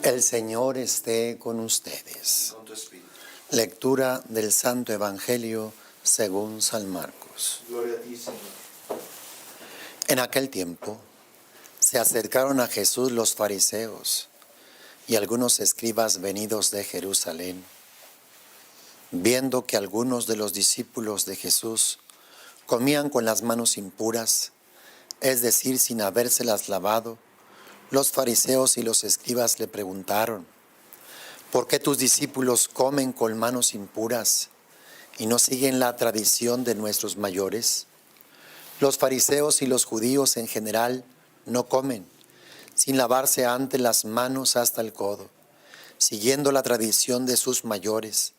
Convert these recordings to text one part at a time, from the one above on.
El Señor esté con ustedes. Con tu espíritu. Lectura del Santo Evangelio según San Marcos. Gloria a ti, Señor. En aquel tiempo se acercaron a Jesús los fariseos y algunos escribas venidos de Jerusalén, viendo que algunos de los discípulos de Jesús comían con las manos impuras, es decir, sin habérselas lavado. Los fariseos y los escribas le preguntaron: ¿por qué tus discípulos comen con manos impuras y no siguen la tradición de nuestros mayores? Los fariseos y los judíos en general no comen sin lavarse antes las manos hasta el codo, siguiendo la tradición de sus mayores.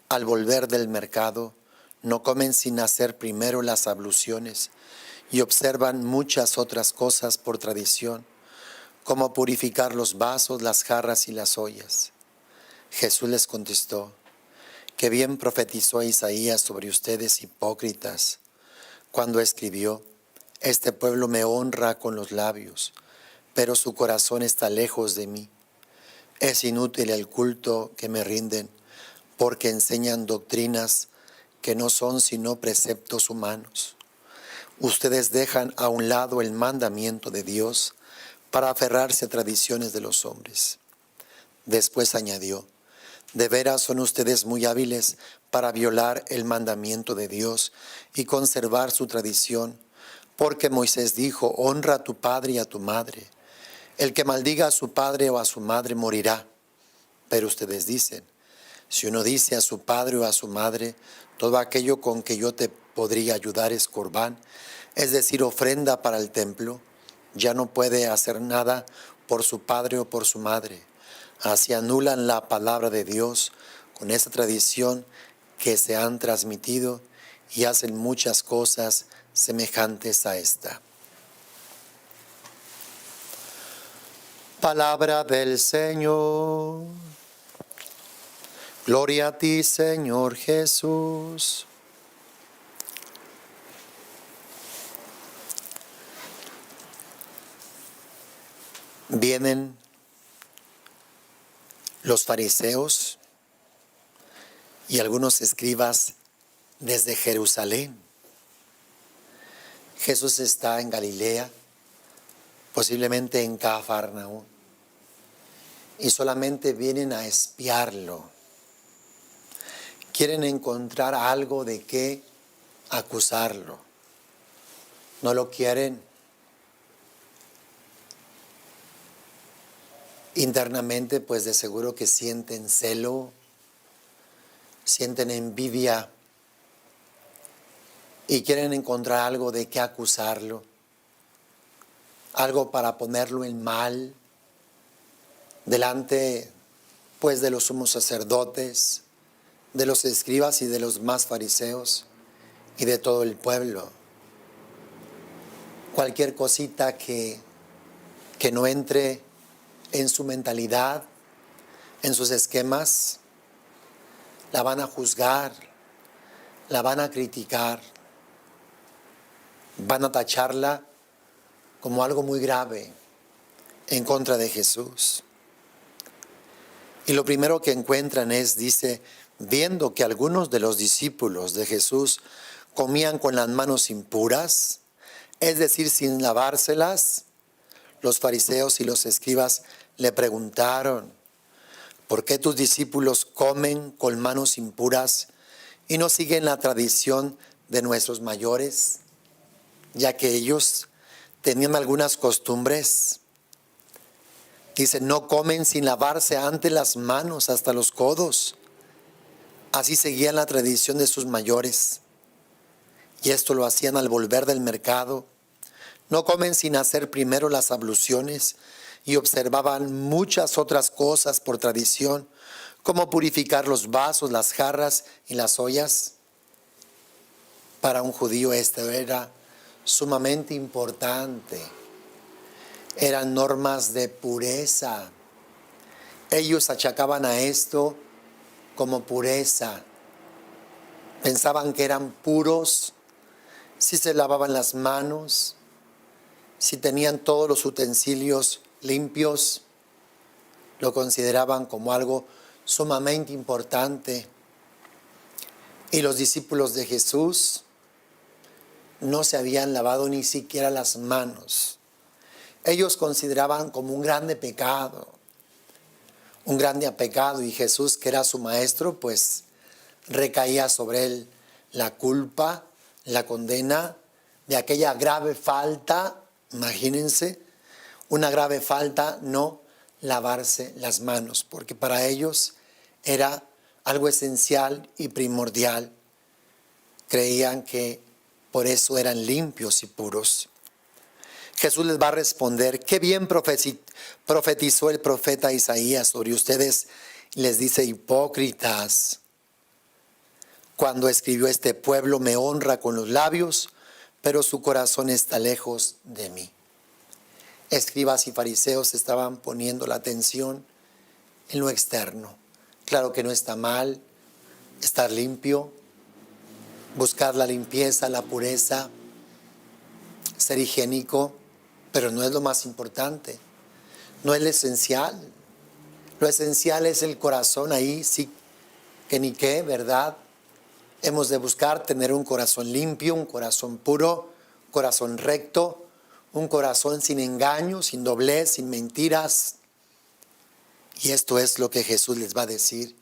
Al volver del mercado, no comen sin hacer primero las abluciones y observan muchas otras cosas por tradición, como purificar los vasos, las jarras y las ollas. Jesús les contestó: qué bien profetizó Isaías sobre ustedes hipócritas, cuando escribió: este pueblo me honra con los labios, pero su corazón está lejos de mí. Es inútil el culto que me rinden, porque enseñan doctrinas que no son sino preceptos humanos. Ustedes dejan a un lado el mandamiento de Dios para aferrarse a tradiciones de los hombres. Después añadió: de veras son ustedes muy hábiles para violar el mandamiento de Dios y conservar su tradición, porque Moisés dijo: honra a tu padre y a tu madre. El que maldiga a su padre o a su madre morirá. Pero ustedes dicen: si uno dice a su padre o a su madre, todo aquello con que yo te podría ayudar es corbán, es decir, ofrenda para el templo, ya no puede hacer nada por su padre o por su madre. Así anulan la palabra de Dios con esa tradición que se han transmitido y hacen muchas cosas semejantes a esta. Palabra del Señor. Gloria a ti, Señor Jesús. Vienen los fariseos y algunos escribas desde Jerusalén. Jesús está en Galilea, posiblemente en Cafarnaúm, y solamente vienen a espiarlo. Quieren encontrar algo de qué acusarlo. No lo quieren. Internamente, pues de seguro que sienten celo, sienten envidia y quieren encontrar algo de qué acusarlo, algo para ponerlo en mal delante, pues, de los sumos sacerdotes, de los escribas y de los más fariseos y de todo el pueblo. Cualquier cosita que no entre en su mentalidad, en sus esquemas, la van a juzgar, la van a criticar, van a tacharla como algo muy grave en contra de Jesús. Y lo primero que encuentran es, dice, viendo que algunos de los discípulos de Jesús comían con las manos impuras, es decir, sin lavárselas, los fariseos y los escribas le preguntaron: ¿por qué tus discípulos comen con manos impuras y no siguen la tradición de nuestros mayores? Ya que ellos tenían algunas costumbres. Dice: no comen sin lavarse antes las manos hasta los codos. Así seguían la tradición de sus mayores. Y esto lo hacían al volver del mercado. No comen sin hacer primero las abluciones y observaban muchas otras cosas por tradición, como purificar los vasos, las jarras y las ollas. Para un judío esto era sumamente importante. Eran normas de pureza. Ellos achacaban a esto como pureza. Pensaban que eran puros si se lavaban las manos, si tenían todos los utensilios limpios, lo consideraban como algo sumamente importante. Y los discípulos de Jesús no se habían lavado ni siquiera las manos. Ellos consideraban como un grande pecado, y Jesús, que era su maestro, pues recaía sobre él la culpa, la condena de aquella grave falta. Imagínense, una grave falta no lavarse las manos, porque para ellos era algo esencial y primordial. Creían que por eso eran limpios y puros. Jesús les va a responder: qué bien profetizó el profeta Isaías sobre ustedes, les dice: hipócritas, cuando escribió: este pueblo me honra con los labios, pero su corazón está lejos de mí. Escribas y fariseos estaban poniendo la atención en lo externo. Claro que no está mal estar limpio, buscar la limpieza, la pureza, ser higiénico, pero no es lo más importante, no es lo esencial. Lo esencial es el corazón. Ahí sí que ni qué, ¿verdad? Hemos de buscar tener un corazón limpio, un corazón puro, un corazón recto, un corazón sin engaño, sin doblez, sin mentiras. Y esto es lo que Jesús les va a decir,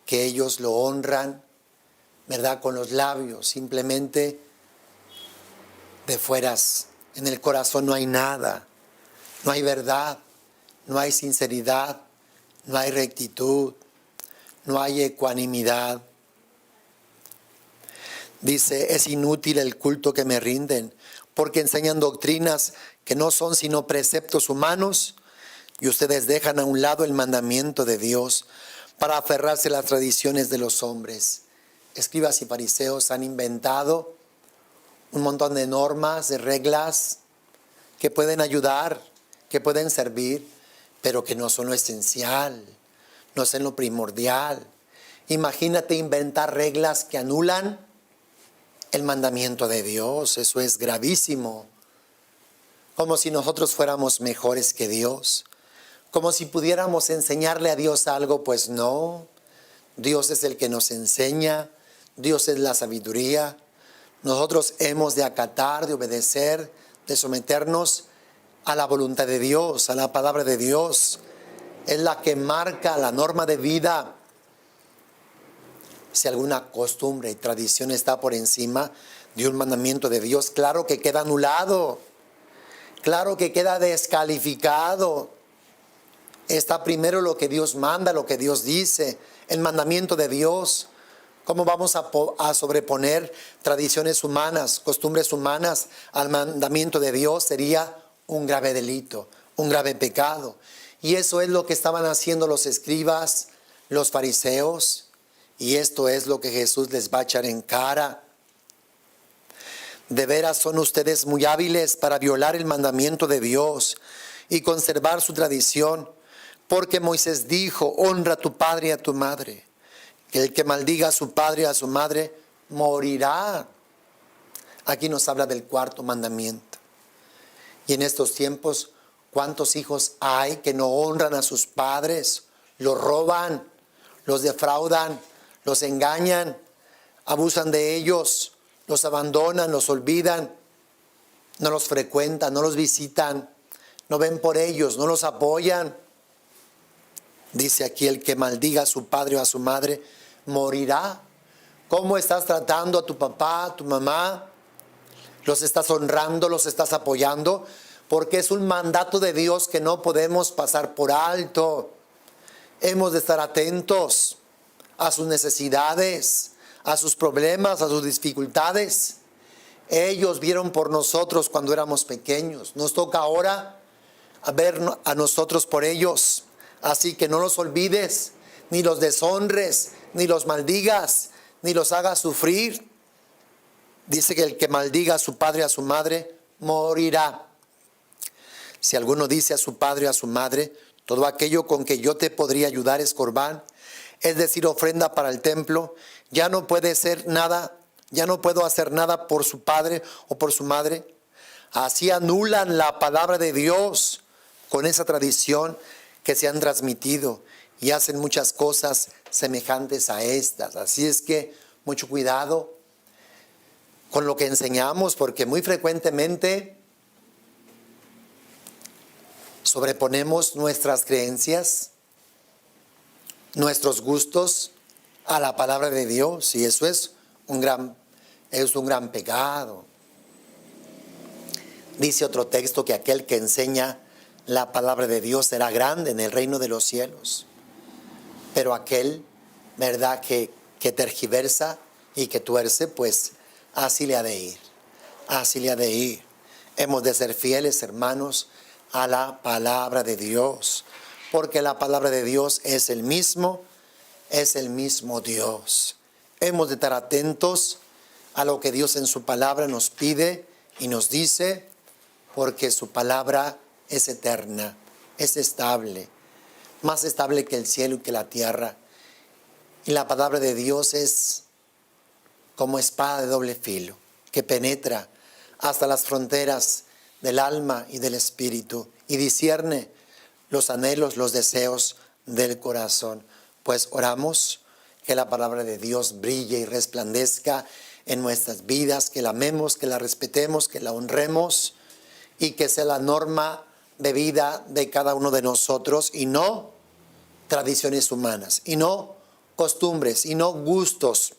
que ellos lo honran, ¿verdad?, con los labios, simplemente de fueras. En el corazón no hay nada, no hay verdad, no hay sinceridad, no hay rectitud, no hay ecuanimidad. Dice: es inútil el culto que me rinden, porque enseñan doctrinas que no son sino preceptos humanos, y ustedes dejan a un lado el mandamiento de Dios para aferrarse a las tradiciones de los hombres. Escribas y fariseos han inventado un montón de normas, de reglas que pueden ayudar, que pueden servir, pero que no son lo esencial, no son lo primordial. Imagínate inventar reglas que anulan el mandamiento de Dios. Eso es gravísimo. Como si nosotros fuéramos mejores que Dios, como si pudiéramos enseñarle a Dios algo. Pues no, Dios es el que nos enseña, Dios es la sabiduría. Nosotros hemos de acatar, de obedecer, de someternos a la voluntad de Dios, a la palabra de Dios. Es la que marca la norma de vida. Si alguna costumbre y tradición está por encima de un mandamiento de Dios, claro que queda anulado, claro que queda descalificado. Está primero lo que Dios manda, lo que Dios dice, el mandamiento de Dios. ¿Cómo vamos a sobreponer tradiciones humanas, costumbres humanas al mandamiento de Dios? Sería un grave delito, un grave pecado. Y eso es lo que estaban haciendo los escribas, los fariseos. Y esto es lo que Jesús les va a echar en cara. De veras son ustedes muy hábiles para violar el mandamiento de Dios y conservar su tradición, porque Moisés dijo: honra a tu padre y a tu madre, que el que maldiga a su padre y a su madre morirá. Aquí nos habla del cuarto mandamiento. Y en estos tiempos, ¿cuántos hijos hay que no honran a sus padres? Los roban, los defraudan, los engañan, abusan de ellos, los abandonan, los olvidan, no los frecuentan, no los visitan, no ven por ellos, no los apoyan. Dice aquí: el que maldiga a su padre o a su madre morirá. ¿Cómo estás tratando a tu papá, a tu mamá? ¿Los estás honrando, los estás apoyando? Porque es un mandato de Dios que no podemos pasar por alto. Hemos de estar atentos a sus necesidades, a sus problemas, a sus dificultades. Ellos vieron por nosotros cuando éramos pequeños. Nos toca ahora ver a nosotros por ellos. Así que no los olvides, ni los deshonres, ni los maldigas, ni los hagas sufrir. Dice que el que maldiga a su padre y a su madre morirá. Si alguno dice a su padre o a su madre: todo aquello con que yo te podría ayudar es corbán, es decir, ofrenda para el templo, ya no puedo hacer nada por su padre o por su madre. Así anulan la palabra de Dios con esa tradición que se han transmitido y hacen muchas cosas semejantes a estas. Así es que mucho cuidado con lo que enseñamos, porque muy frecuentemente sobreponemos nuestras creencias, nuestros gustos a la palabra de Dios, y eso es un gran pecado. Dice otro texto que aquel que enseña la palabra de Dios será grande en el reino de los cielos. Pero aquel, ¿verdad?, que tergiversa y que tuerce, pues así le ha de ir. Así le ha de ir. Hemos de ser fieles, hermanos, a la palabra de Dios, porque la palabra de Dios es el mismo Dios. Hemos de estar atentos a lo que Dios en su palabra nos pide y nos dice, porque su palabra es eterna, es estable, más estable que el cielo y que la tierra. Y la palabra de Dios es como espada de doble filo, que penetra hasta las fronteras del alma y del espíritu y discierne los anhelos, los deseos del corazón. Pues oramos que la palabra de Dios brille y resplandezca en nuestras vidas, que la amemos, que la respetemos, que la honremos y que sea la norma de vida de cada uno de nosotros y no tradiciones humanas, y no costumbres, y no gustos.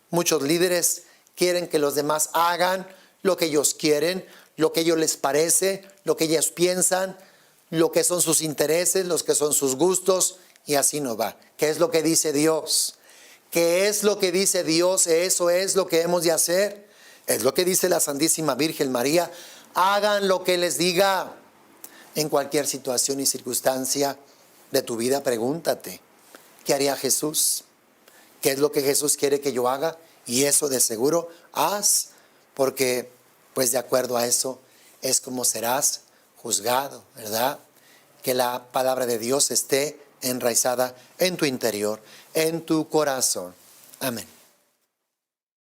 Muchos líderes quieren que los demás hagan lo que ellos quieren, lo que a ellos les parece, lo que ellos piensan, lo que son sus intereses, los que son sus gustos, y así no va. ¿Qué es lo que dice Dios? ¿Qué es lo que dice Dios? Eso es lo que hemos de hacer. Es lo que dice la Santísima Virgen María. Hagan lo que les diga. En cualquier situación y circunstancia de tu vida, pregúntate, ¿qué haría Jesús? ¿Qué es lo que Jesús quiere que yo haga? Y eso de seguro haz, porque pues de acuerdo a eso es como serás juzgado, ¿verdad? Que la palabra de Dios esté enraizada en tu interior, en tu corazón. Amén.